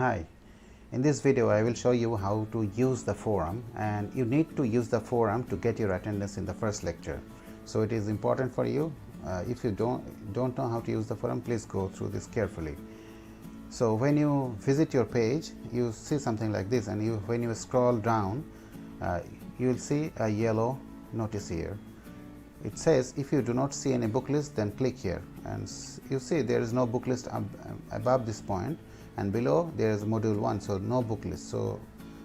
Hi, in this video I will show you how to use the forum, and you need to use the forum to get your attendance in the first lecture. So it is important for you. If you don't know how to use the forum, please go through this carefully. So when you visit your page, you see something like this, and when you scroll down, you will see a yellow notice here. It says if you do not see any book list, then click here, and you see there is no book list above this point, and below there is module 1, so no book list. So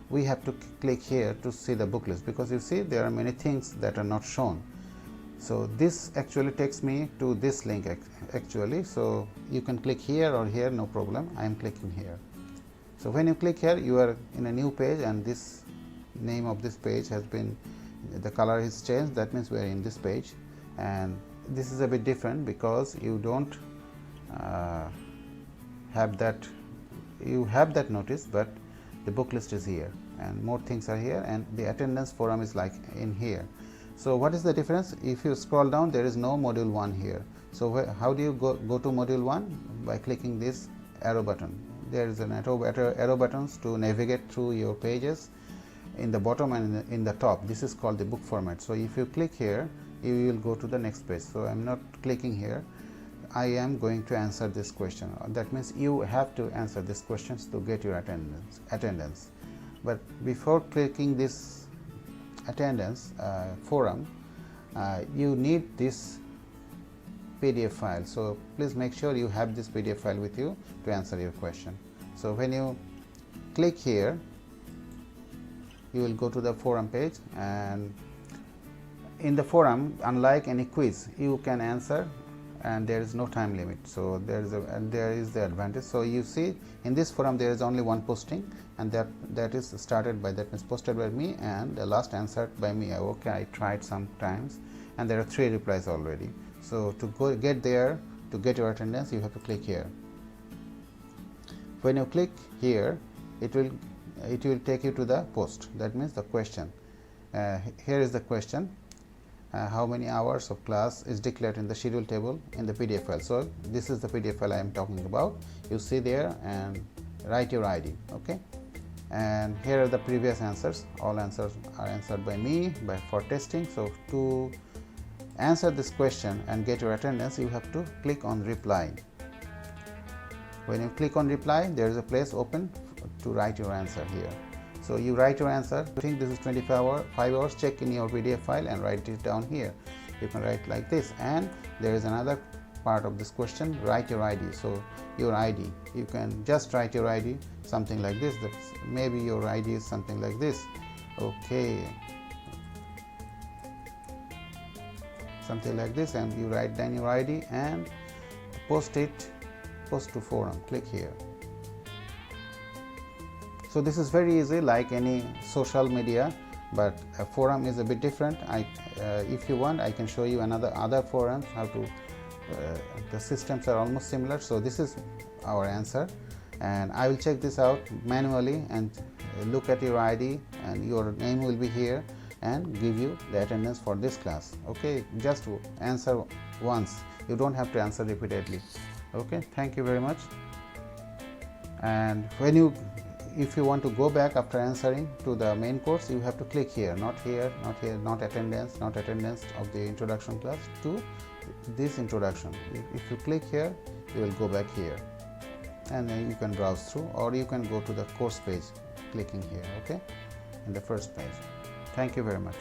we have to click here to see the book list, because you see there are many things that are not shown. So this actually takes me to this link actually, so you can click here or here, no problem. I am clicking here. So when you click here, you are in a new page, and this name of this page has been, the color is changed. That means we are in this page, and this is a bit different because you don't have that, you have that notice, but the book list is here and more things are here, and the attendance forum is like in here. So what is the difference? If you scroll down, there is no module 1 here. So how do you go to module 1? By clicking this arrow button. There is an arrow buttons to navigate through your pages in the bottom and in the top. This is called the book format. So if you click here, you will go to the next page. So I'm not clicking here. I am going to answer this question. That means you have to answer these questions to get your attendance. But before clicking this attendance forum, you need this PDF file. So please make sure you have this PDF file with you to answer your question. So when you click here, you will go to the forum page, and in the forum, unlike any quiz, you can answer and there is no time limit. So there is the advantage. So you see in this forum there is only one posting, and that is started by, that means posted by me, and the last answered by me. Okay, I tried sometimes, and there are 3 replies already. So to get there, to get your attendance, you have to click here. When you click here, it will take you to the post. That means the question. Here is the question. How many hours of class is declared in the schedule table in the PDF file. So this is the PDF file I am talking about. You see there, and write your ID. Okay, and here are the previous answers. All answers are answered by me for testing. So to answer this question and get your attendance, you have to click on reply. When you click on reply, there is a place open to write your answer here. So you write your answer. You think this is 5 hours, check in your PDF file and write it down here. You can write like this, and there is another part of this question, write your ID. So your ID, you can just write your ID, something like this. Maybe your ID is something like this. Okay, something like this, and you write down your ID and post to forum. Click here. So this is very easy, like any social media, but a forum is a bit different. If you want, I can show you other forums, how to, the systems are almost similar. So this is our answer, and I will check this out manually and look at your ID, and your name will be here and give you the attendance for this class. Okay, just answer once. You don't have to answer repeatedly. Okay, thank you very much. And if you want to go back after answering to the main course, you have to click here, not here, not here, not attendance of the introduction class, to this introduction. If you click here, you will go back here, and then you can browse through, or you can go to the course page clicking here, okay, in the first page. Thank you very much.